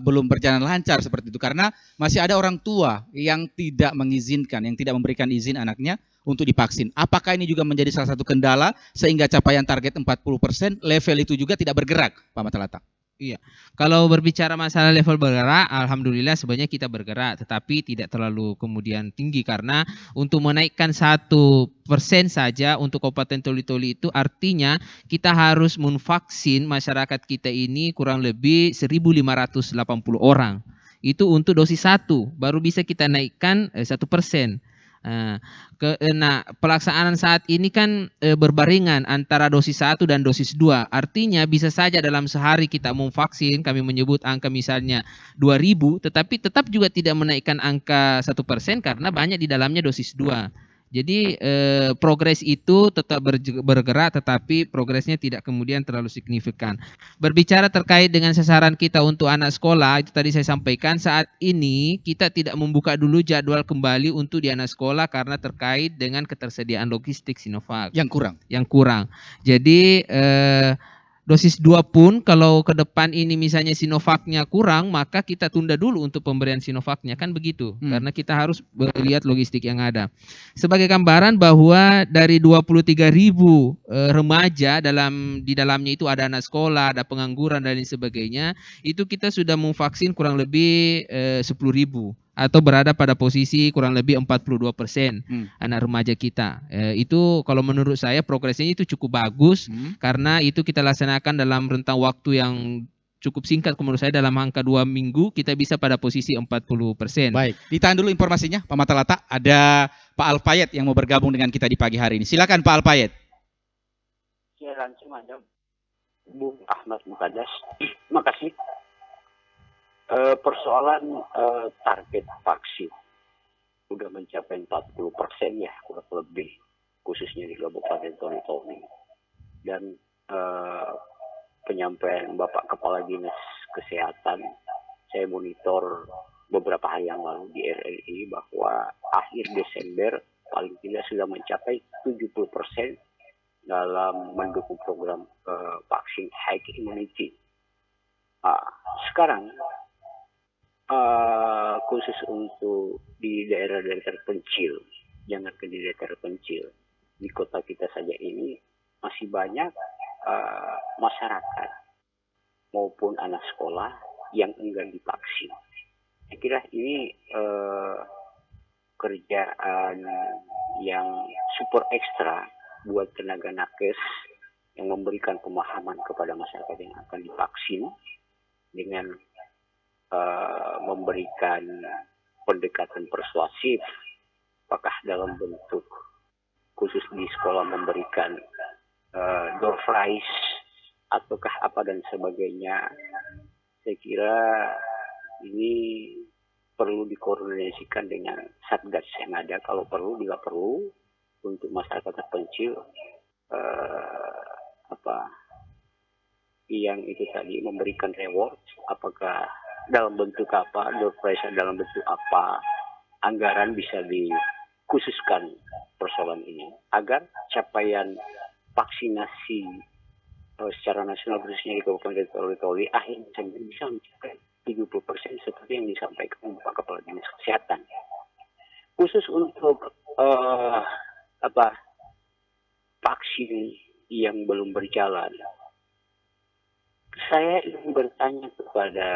belum berjalan lancar seperti itu, karena masih ada orang tua yang tidak mengizinkan, yang tidak memberikan izin anaknya untuk divaksin. Apakah ini juga menjadi salah satu kendala sehingga capaian target 40% level itu juga tidak bergerak, Pak Matalata? Iya, kalau berbicara masalah level bergerak, alhamdulillah sebenarnya kita bergerak, tetapi tidak terlalu kemudian tinggi, karena untuk menaikkan 1% saja untuk Kabupaten Toli-Toli itu artinya kita harus memvaksin masyarakat kita ini kurang lebih 1.580 orang. Itu untuk dosis 1, baru bisa kita naikkan 1%. Nah, pelaksanaan saat ini kan berbarengan antara dosis 1 dan dosis 2. Artinya bisa saja dalam sehari kita memvaksin, kami menyebut angka misalnya 2.000, tetapi tetap juga tidak menaikkan angka 1% karena banyak di dalamnya dosis 2. Jadi progres itu tetap bergerak, tetapi progresnya tidak kemudian terlalu signifikan. Berbicara terkait dengan sasaran kita untuk anak sekolah, itu tadi saya sampaikan saat ini kita tidak membuka dulu jadwal kembali untuk di anak sekolah karena terkait dengan ketersediaan logistik Sinovac. Yang kurang. Jadi dosis 2 pun kalau ke depan ini misalnya Sinovacnya kurang, maka kita tunda dulu untuk pemberian Sinovacnya, kan begitu. Karena kita harus melihat logistik yang ada. Sebagai gambaran bahwa dari 23.000 remaja di dalamnya itu ada anak sekolah, ada pengangguran dan lain sebagainya, itu kita sudah memvaksin kurang lebih 10.000. Atau berada pada posisi kurang lebih 42% anak remaja kita. Itu kalau menurut saya progresnya itu cukup bagus, karena itu kita laksanakan dalam rentang waktu yang cukup singkat. Menurut saya dalam angka 2 minggu kita bisa pada posisi 40%. Baik, ditahan dulu informasinya Pak Matalata. Ada Pak Alpayet yang mau bergabung dengan kita di pagi hari ini. Silakan Pak Alpayet. Ya, langsung aja Bung Ahmad Mukadas. Makasih. Persoalan target vaksin sudah mencapai 40% ya kurang lebih, khususnya di Kabupaten Toli-Toli, dan penyampaian Bapak Kepala Dinas Kesehatan saya monitor beberapa hari yang lalu di RRI bahwa akhir Desember paling tidak sudah mencapai 70% dalam mendukung program vaksin herd immunity. Sekarang khusus untuk di daerah-daerah terpencil, jangan ke di daerah terpencil. Di kota kita saja ini masih banyak masyarakat maupun anak sekolah yang enggan divaksin. Saya kira ini kerjaan yang super ekstra buat tenaga nakes yang memberikan pemahaman kepada masyarakat yang akan divaksin dengan memberikan pendekatan persuasif, apakah dalam bentuk khusus di sekolah memberikan door prize ataukah apa dan sebagainya. Saya kira ini perlu dikoordinasikan dengan satgas yang ada, kalau perlu, bila perlu untuk masyarakat terpencil yang itu tadi memberikan reward, apakah dalam bentuk apa, door prize dalam bentuk apa, anggaran bisa dikhususkan persoalan ini agar capaian vaksinasi secara nasional khususnya di Kabupaten Toli akhirnya bisa mencapai 70% seperti yang disampaikan Pak Kepala Dinas Kesehatan. Khusus untuk vaksin yang belum berjalan, saya ingin bertanya kepada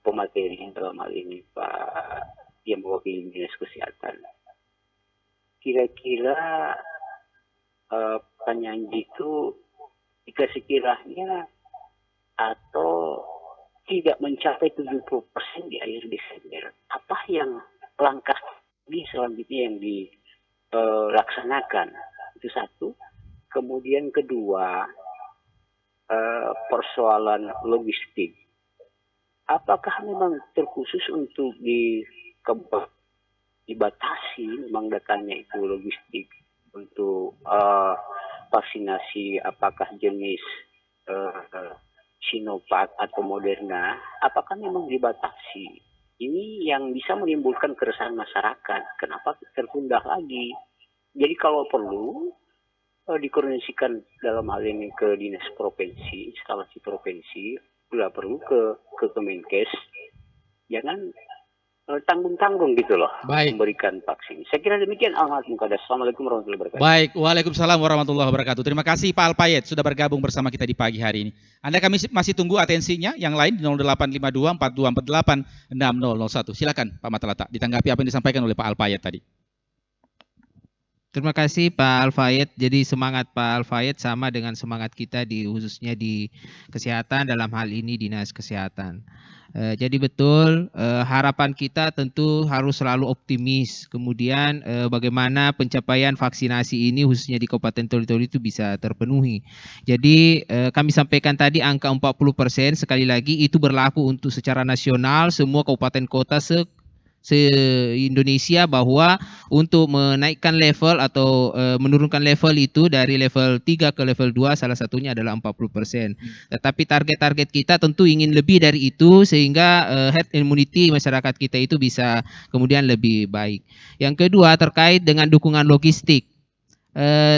pemateri dalam hal ini Pak yang mewakili Dinas Kesehatan. Kira-kira penyanyi itu jika sekiranya atau tidak mencapai 70% di akhir Desember, apa yang langkah selanjutnya yang dilaksanakan? Itu satu. Kemudian kedua, persoalan logistik. Apakah memang terkhusus untuk dibatasi memang datanya itu logistik untuk vaksinasi, apakah jenis Sinovac atau Moderna, apakah memang dibatasi? Ini yang bisa menimbulkan keresahan masyarakat. Kenapa tertunda lagi? Jadi kalau perlu dikoordinasikan dalam hal ini ke dinas provinsi, instalasi provinsi, bila perlu ke Kemenkes, jangan tanggung-tanggung gitu loh. Baik. Memberikan vaksin. Saya kira demikian. Assalamualaikum warahmatullahi wabarakatuh. Baik, waalaikumsalam warahmatullahi wabarakatuh. Terima kasih Pak Alpayet sudah bergabung bersama kita di pagi hari ini. Anda kami masih tunggu atensinya yang lain di 0852 4248 6001. Silakan Pak Matalata ditanggapi apa yang disampaikan oleh Pak Alpayet tadi. Terima kasih Pak Alfayed. Jadi semangat Pak Alfayed sama dengan semangat kita khususnya di kesehatan, dalam hal ini Dinas Kesehatan. Jadi betul, harapan kita tentu harus selalu optimis. Kemudian bagaimana pencapaian vaksinasi ini khususnya di Kabupaten Toli-Toli itu bisa terpenuhi. Jadi kami sampaikan tadi angka 40%, sekali lagi itu berlaku untuk secara nasional semua kabupaten kota se-Indonesia, bahwa untuk menaikkan level atau menurunkan level itu dari level 3 ke level 2 salah satunya adalah 40%. Tetapi target-target kita tentu ingin lebih dari itu sehingga herd immunity masyarakat kita itu bisa kemudian lebih baik. Yang kedua terkait dengan dukungan logistik.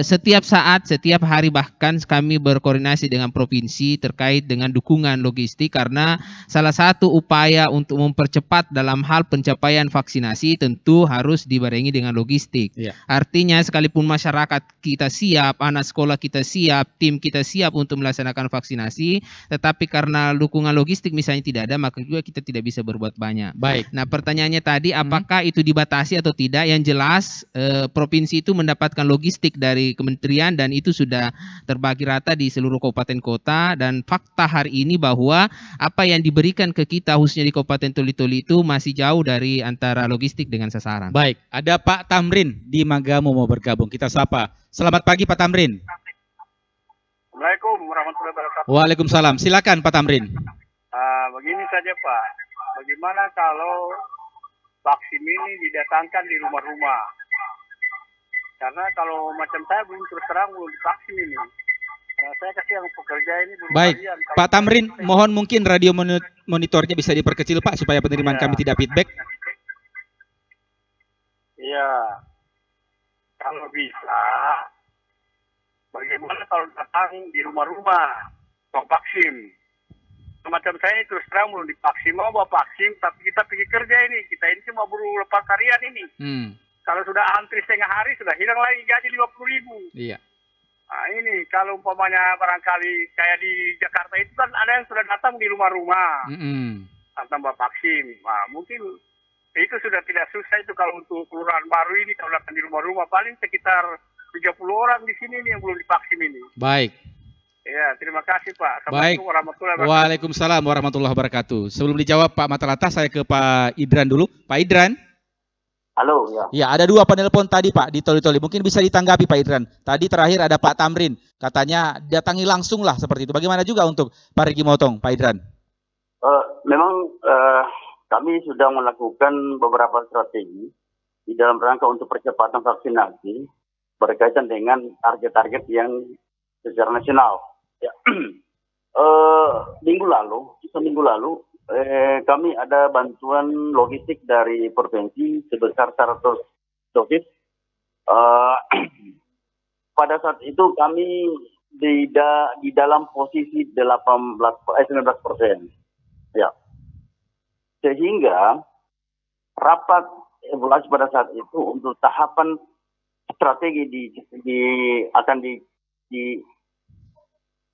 Setiap saat, setiap hari bahkan kami berkoordinasi dengan provinsi terkait dengan dukungan logistik, karena salah satu upaya untuk mempercepat dalam hal pencapaian vaksinasi tentu harus dibarengi dengan logistik. Ya. Artinya sekalipun masyarakat kita siap, anak sekolah kita siap, tim kita siap untuk melaksanakan vaksinasi, tetapi karena dukungan logistik misalnya tidak ada, maka juga kita tidak bisa berbuat banyak. Baik. Nah, pertanyaannya tadi apakah itu dibatasi atau tidak? Yang jelas provinsi itu mendapatkan logistik dari kementerian dan itu sudah terbagi rata di seluruh kabupaten kota, dan fakta hari ini bahwa apa yang diberikan ke kita khususnya di Kabupaten Toli-Toli itu masih jauh dari antara logistik dengan sasaran. Baik, ada Pak Tamrin di Magamo mau bergabung. Kita sapa. Selamat pagi Pak Tamrin. Assalamualaikum warahmatullahi wabarakatuh. Waalaikumsalam. Silakan Pak Tamrin. Begini saja Pak, bagaimana kalau vaksin ini didatangkan di rumah-rumah? Karena kalau macam saya belum terus terang belum divaksin ini. Saya kasih yang pekerja ini belum. Baik, kalian. Pak Tamrin, mohon mungkin radio monitornya bisa diperkecil Pak supaya penerimaan kami tidak feedback. Iya. Kalau bisa, bagaimana kalau datang di rumah-rumah vaksin? Semacam saya ini terus terang belum divaksin, mau vaksin, tapi kita pergi kerja ini. Kita ini cuma buruh lepas harian ini. Kalau sudah antri setengah hari, sudah hilang lagi gaji 50.000. Iya. Nah ini, kalau umpamanya barangkali kayak di Jakarta itu kan ada yang sudah datang di rumah-rumah. Tambah vaksin. Nah, mungkin itu sudah tidak susah itu kalau untuk kelurahan baru ini, kalau datang di rumah-rumah, paling sekitar 30 orang di sini nih yang belum divaksin ini. Baik. Ya, terima kasih Pak. Baik. Assalamualaikum warahmatullahi wabarakatuh. Waalaikumsalam warahmatullahi wabarakatuh. Sebelum dijawab Pak Matalata, saya ke Pak Idran dulu. Pak Idran. Halo, ya. Ya, ada 2 penelpon tadi Pak di Toli-Toli. Mungkin bisa ditanggapi Pak Idran. Tadi terakhir ada Pak Tamrin. Katanya datangi langsung lah seperti itu. Bagaimana juga untuk Pak Riki Motong, Pak Idran? Memang kami sudah melakukan beberapa strategi di dalam rangka untuk percepatan vaksinasi berkaitan dengan target-target yang secara nasional. Ya. Seminggu lalu, kami ada bantuan logistik dari provinsi sebesar 100 dosis. Pada saat itu kami di dalam posisi 19%. Ya. Sehingga rapat evaluasi pada saat itu untuk tahapan strategi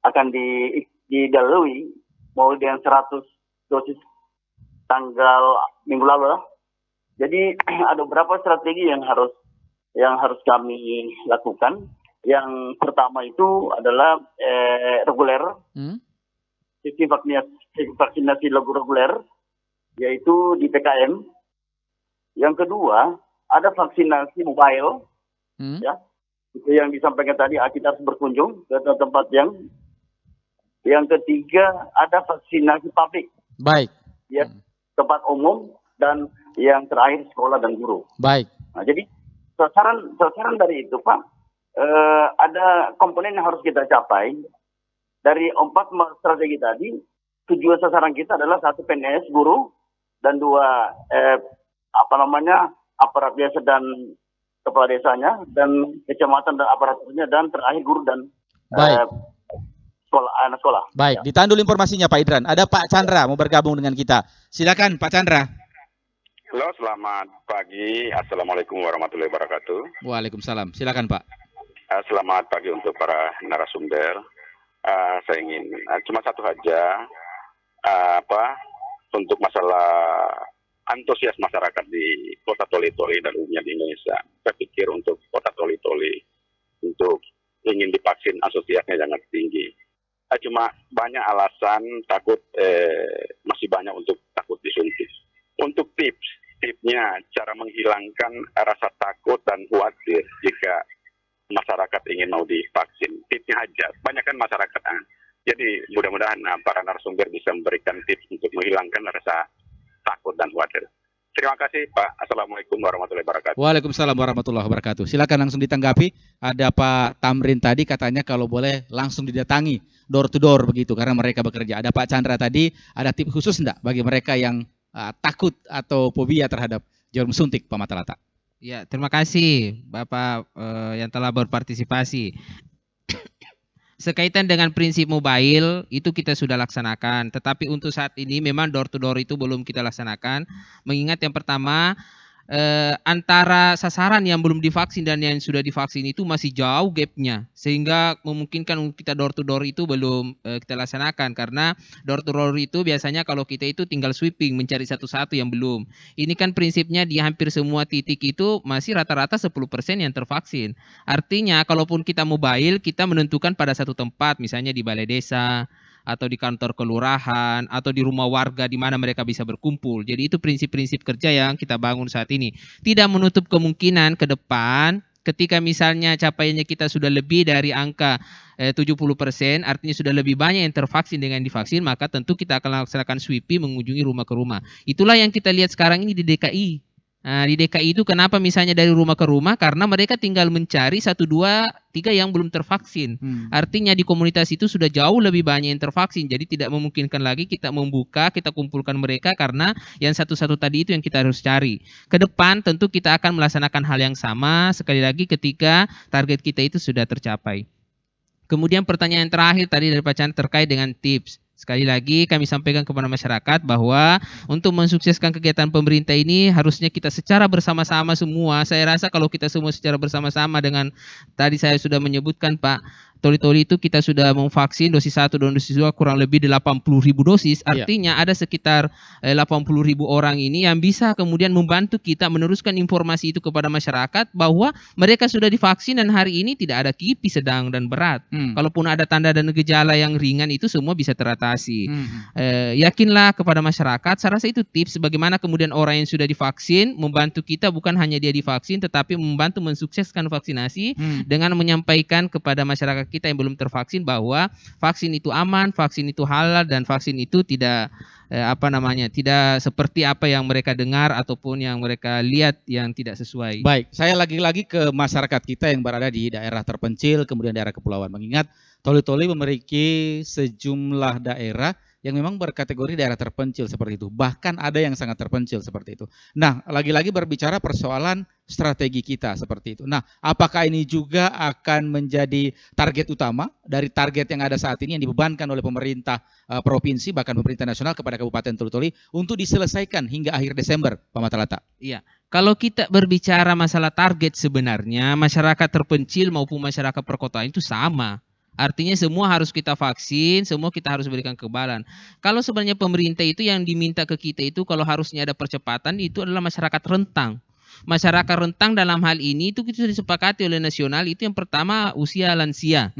akan dilalui mulai dengan 100 dosis tanggal minggu lalu. Jadi ada beberapa strategi yang harus kami lakukan. Yang pertama itu adalah reguler, sistem vaksinasi reguler, yaitu di PKM. Yang kedua ada vaksinasi mobile, ya, itu yang disampaikan tadi, kita harus berkunjung ke tempat yang ketiga ada vaksinasi publik. Baik. Ya, tempat umum, dan yang terakhir sekolah dan guru. Baik. Nah, jadi sasaran dari itu Pak, ada komponen yang harus kita capai. Dari 4 strategi tadi, tujuan sasaran kita adalah 1 PNS guru dan 2 aparat desa dan kepala desanya, dan kecamatan dan aparaturnya, dan terakhir guru dan anak sekolah. Baik, ya. Ditandul informasinya Pak Idran. Ada Pak Chandra mau bergabung dengan kita. Silakan Pak Chandra. Halo, selamat pagi. Assalamualaikum warahmatullahi wabarakatuh. Waalaikumsalam. Silakan Pak. Selamat pagi untuk para narasumber. Saya ingin cuma satu saja, untuk masalah antusias masyarakat di kota Toli-Toli dan umumnya di Indonesia. Saya pikir untuk kota Toli-Toli untuk ingin divaksin antusiasnya sangat tinggi. Cuma banyak alasan takut, masih banyak untuk takut disuntik. Untuk tipsnya cara menghilangkan rasa takut dan khawatir jika masyarakat ingin mau divaksin. Tipsnya aja, banyak kan masyarakat. Jadi mudah-mudahan para narasumber bisa memberikan tips untuk menghilangkan rasa takut dan khawatir. Terima kasih Pak. Assalamualaikum warahmatullahi wabarakatuh. Waalaikumsalam warahmatullahi wabarakatuh. Silakan langsung ditanggapi. Ada Pak Tamrin tadi katanya kalau boleh langsung didatangi door to door begitu karena mereka bekerja. Ada Pak Chandra tadi, ada tips khusus enggak bagi mereka yang takut atau fobia terhadap jarum suntik, Pak Matalata? Ya, terima kasih Bapak yang telah berpartisipasi. Sekaitan dengan prinsip mobile itu kita sudah laksanakan, tetapi untuk saat ini memang door to door itu belum kita laksanakan. Mengingat yang pertama antara sasaran yang belum divaksin dan yang sudah divaksin itu masih jauh gapnya, sehingga memungkinkan kita door to door itu belum kita laksanakan, karena door to door itu biasanya kalau kita itu tinggal sweeping mencari satu-satu yang belum. Ini kan prinsipnya di hampir semua titik itu masih rata-rata 10% yang tervaksin. Artinya kalaupun kita mobile, kita menentukan pada satu tempat, misalnya di balai desa atau di kantor kelurahan atau di rumah warga di mana mereka bisa berkumpul. Jadi itu prinsip-prinsip kerja yang kita bangun saat ini. Tidak menutup kemungkinan ke depan ketika misalnya capaiannya kita sudah lebih dari angka 70%, artinya sudah lebih banyak yang tervaksin dengan divaksin, maka tentu kita akan laksanakan sweeping mengunjungi rumah ke rumah. Itulah yang kita lihat sekarang ini di DKI. Nah, di DKI itu kenapa misalnya dari rumah ke rumah? Karena mereka tinggal mencari 1, 2, 3 yang belum tervaksin. Artinya di komunitas itu sudah jauh lebih banyak yang tervaksin. Jadi tidak memungkinkan lagi kita membuka, kita kumpulkan mereka, karena yang satu-satu tadi itu yang kita harus cari. Ke depan tentu kita akan melaksanakan hal yang sama sekali lagi ketika target kita itu sudah tercapai. Kemudian pertanyaan terakhir tadi dari Pak Chan terkait dengan tips. Sekali lagi kami sampaikan kepada masyarakat bahwa untuk mensukseskan kegiatan pemerintah ini harusnya kita secara bersama-sama semua. Saya rasa kalau kita semua secara bersama-sama dengan tadi saya sudah menyebutkan Pak, Toli-Toli itu kita sudah memvaksin dosis 1 dan dosis 2 kurang lebih 80.000 dosis. Artinya ada sekitar 80.000 orang ini yang bisa kemudian membantu kita meneruskan informasi itu kepada masyarakat bahwa mereka sudah divaksin dan hari ini tidak ada kipi, sedang dan berat. Kalaupun ada tanda dan gejala yang ringan itu semua bisa teratasi. Yakinlah kepada masyarakat, saya rasa itu tips bagaimana kemudian orang yang sudah divaksin membantu kita, bukan hanya dia divaksin tetapi membantu mensukseskan vaksinasi dengan menyampaikan kepada masyarakat kita yang belum tervaksin bahwa vaksin itu aman, vaksin itu halal, dan vaksin itu tidak tidak seperti apa yang mereka dengar ataupun yang mereka lihat yang tidak sesuai. Baik, saya lagi-lagi ke masyarakat kita yang berada di daerah terpencil, kemudian daerah kepulauan. Mengingat Toli-Toli memiliki sejumlah daerah yang memang berkategori daerah terpencil seperti itu. Bahkan ada yang sangat terpencil seperti itu. Nah, lagi-lagi berbicara persoalan strategi kita seperti itu. Nah, apakah ini juga akan menjadi target utama dari target yang ada saat ini yang dibebankan oleh pemerintah provinsi, bahkan pemerintah nasional kepada Kabupaten Toli-Toli untuk diselesaikan hingga akhir Desember, Pak Matalata? Iya. Kalau kita berbicara masalah target sebenarnya masyarakat terpencil maupun masyarakat perkotaan itu sama. Artinya semua harus kita vaksin, semua kita harus berikan kekebalan. Kalau sebenarnya pemerintah itu yang diminta ke kita itu kalau harusnya ada percepatan itu adalah masyarakat rentang. Masyarakat rentang dalam hal ini itu sudah disepakati oleh nasional, itu yang pertama usia lansia,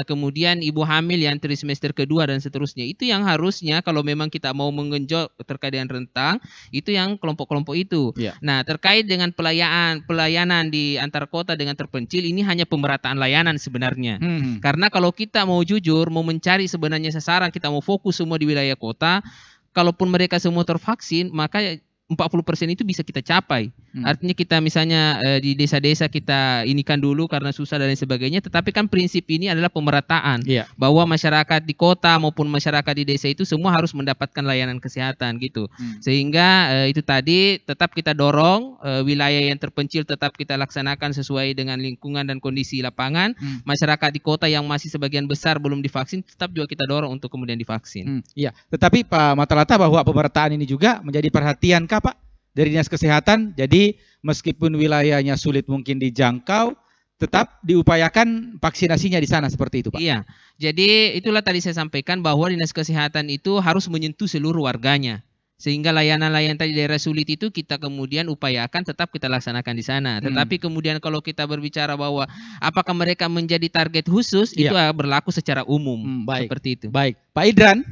kemudian ibu hamil yang trimester kedua dan seterusnya. Itu yang harusnya kalau memang kita mau menggenjot terkait dengan rentang, itu yang kelompok-kelompok itu. Nah, terkait dengan pelayanan di antar kota dengan terpencil, ini hanya pemerataan layanan sebenarnya. Karena kalau kita mau jujur, mau mencari sebenarnya sasaran, kita mau fokus semua di wilayah kota, kalaupun mereka semua tervaksin, maka 40% itu bisa kita capai. Artinya kita misalnya di desa-desa kita inikan dulu karena susah dan lain sebagainya, tetapi kan prinsip ini adalah pemerataan. Bahwa masyarakat di kota maupun masyarakat di desa itu semua harus mendapatkan layanan kesehatan gitu. Sehingga itu tadi tetap kita dorong wilayah yang terpencil tetap kita laksanakan sesuai dengan lingkungan dan kondisi lapangan. Masyarakat di kota yang masih sebagian besar belum divaksin tetap juga kita dorong untuk kemudian divaksin. Iya, tetapi Pak Matalata bahwa pemerataan ini juga menjadi perhatian Pak dari Dinas Kesehatan. Jadi meskipun wilayahnya sulit mungkin dijangkau, tetap diupayakan vaksinasinya di sana seperti itu, Pak. Iya. Jadi itulah tadi saya sampaikan bahwa Dinas Kesehatan itu harus menyentuh seluruh warganya. Sehingga layanan-layanan tadi daerah sulit itu kita kemudian upayakan tetap kita laksanakan di sana. Tetapi kemudian kalau kita berbicara bahwa apakah mereka menjadi target khusus, itu berlaku secara umum. Seperti itu. Baik, Pak Idran.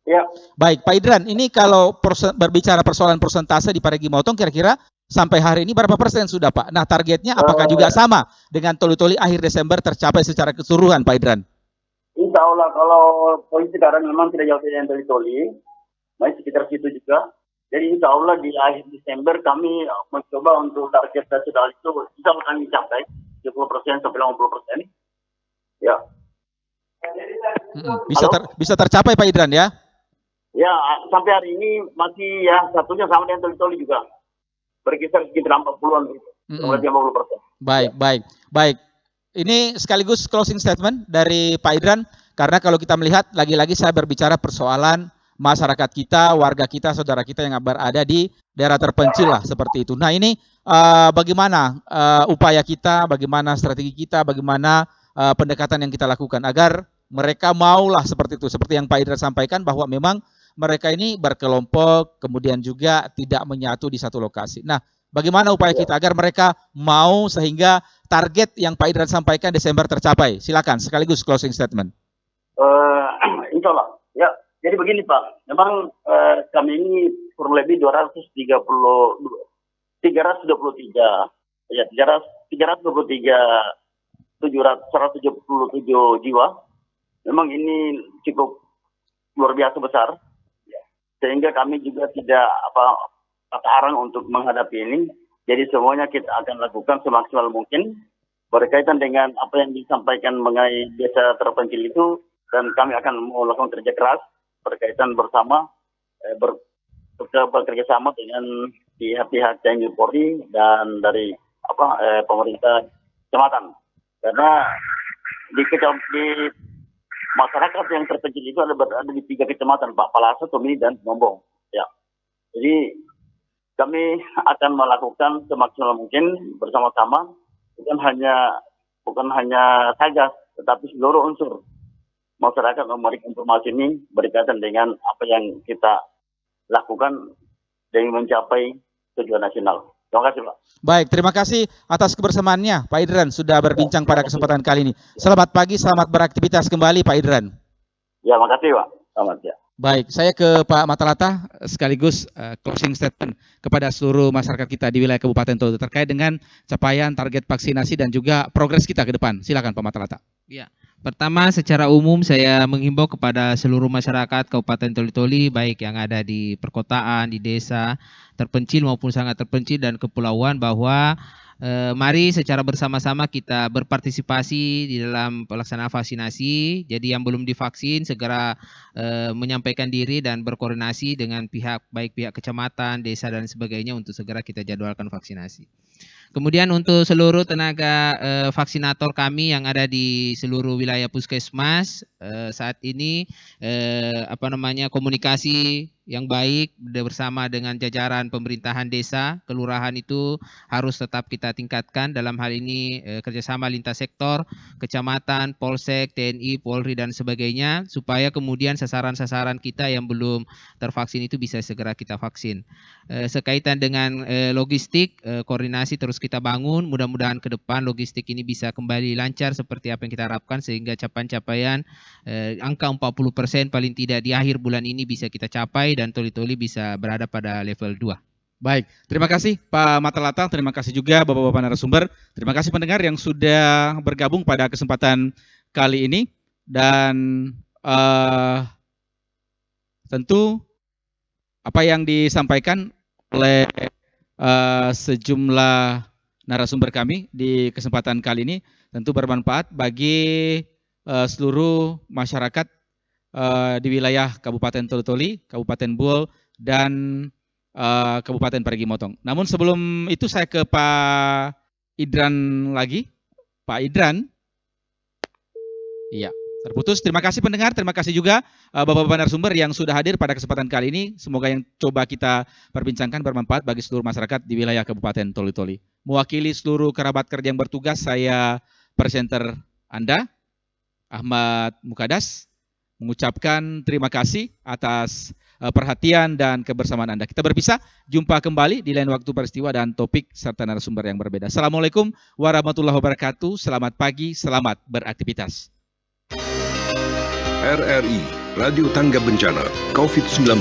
Ya. Baik, Pak Idran, ini kalau berbicara persoalan persentase di Parigi Motong, kira-kira sampai hari ini berapa persen sudah, Pak? Nah, targetnya apakah juga sama dengan Toli-Toli akhir Desember tercapai secara keseluruhan, Pak Idran? Insya Allah, kalau polisi sekarang memang tidak jauh dari Toli-Toli, masih sekitar situ juga. Jadi insya Allah di akhir Desember kami mencoba untuk target nasional itu bisa kami capai 70% sampai 50%. Ya. Bisa tercapai, Pak Idran, ya? Ya, sampai hari ini masih ya satunya sama dengan Toli-Toli juga. Berkisar sekitar 40-an gitu. 50%. Baik. Ini sekaligus closing statement dari Pak Idran, karena kalau kita melihat lagi-lagi saya berbicara persoalan masyarakat kita, warga kita, saudara kita yang berada di daerah terpencil lah seperti itu. Nah, ini bagaimana upaya kita, bagaimana strategi kita, bagaimana pendekatan yang kita lakukan agar mereka maulah seperti itu. Seperti yang Pak Idran sampaikan bahwa memang mereka ini berkelompok, kemudian juga tidak menyatu di satu lokasi. Nah, bagaimana upaya kita agar mereka mau sehingga target yang Pak Idran sampaikan Desember tercapai? Silakan, sekaligus closing statement. Insya Allah. Ya, jadi begini Pak, memang kami ini kurang lebih 323 177 jiwa. Memang ini cukup luar biasa besar. Sehingga kami juga tidak terhalang untuk menghadapi ini. Jadi semuanya kita akan lakukan semaksimal mungkin berkaitan dengan apa yang disampaikan mengenai desa terpencil itu, dan kami akan melakukan kerja keras berkaitan bersama bekerja sama dengan pihak-pihak TNI Polri dan dari pemerintah kecamatan. Karena di masyarakat yang terpencil itu ada di 3 kecamatan, Pak, Palasa, Tomini, dan Mombong. Ya. Jadi kami akan melakukan semaksimal mungkin bersama-sama, bukan hanya Satgas, tetapi seluruh unsur masyarakat memberikan informasi ini berkaitan dengan apa yang kita lakukan demi mencapai tujuan nasional. Terima kasih, Pak. Baik, terima kasih atas kebersamaannya Pak Idran sudah berbincang pada kesempatan kali ini. Selamat pagi, selamat beraktivitas kembali Pak Idran. Ya, makasih, Pak. Selamat ya. Baik, saya ke Pak Matalata sekaligus closing statement kepada seluruh masyarakat kita di wilayah Kabupaten Tolo terkait dengan capaian target vaksinasi dan juga progres kita ke depan. Silakan Pak Matalata. Ya, pertama secara umum saya menghimbau kepada seluruh masyarakat Kabupaten Toli-Toli baik yang ada di perkotaan, di desa, terpencil maupun sangat terpencil dan kepulauan bahwa mari secara bersama-sama kita berpartisipasi di dalam pelaksanaan vaksinasi. Jadi yang belum divaksin segera menyampaikan diri dan berkoordinasi dengan baik pihak kecamatan, desa dan sebagainya untuk segera kita jadwalkan vaksinasi. Kemudian untuk seluruh tenaga vaksinator kami yang ada di seluruh wilayah puskesmas saat ini komunikasi yang baik bersama dengan jajaran pemerintahan desa, kelurahan itu harus tetap kita tingkatkan dalam hal ini kerjasama lintas sektor, kecamatan, polsek, TNI, Polri dan sebagainya supaya kemudian sasaran-sasaran kita yang belum tervaksin itu bisa segera kita vaksin. Sekaitan dengan logistik, koordinasi terus kita bangun, mudah-mudahan ke depan logistik ini bisa kembali lancar seperti apa yang kita harapkan sehingga capaian angka 40% paling tidak di akhir bulan ini bisa kita capai dan Toli-Toli bisa berada pada level 2. Baik, terima kasih Pak Matalata, terima kasih juga Bapak-Bapak narasumber, terima kasih pendengar yang sudah bergabung pada kesempatan kali ini dan tentu apa yang disampaikan oleh sejumlah narasumber kami di kesempatan kali ini tentu bermanfaat bagi seluruh masyarakat di wilayah Kabupaten Toli-Toli, Kabupaten Buol, dan Kabupaten Parigi Motong. Namun sebelum itu saya ke Pak Idran lagi. Pak Idran. Iya, terputus. Terima kasih pendengar, terima kasih juga Bapak-Bapak narasumber yang sudah hadir pada kesempatan kali ini. Semoga yang coba kita perbincangkan bermanfaat bagi seluruh masyarakat di wilayah Kabupaten Toli-Toli. Mewakili seluruh kerabat kerja yang bertugas, saya presenter Anda, Ahmad Mukadas, mengucapkan terima kasih atas perhatian dan kebersamaan Anda. Kita berpisah, jumpa kembali di lain waktu peristiwa dan topik serta narasumber yang berbeda. Assalamualaikum warahmatullahi wabarakatuh. Selamat pagi, selamat beraktivitas. RRI, Radio Tangga Bencana, COVID-19.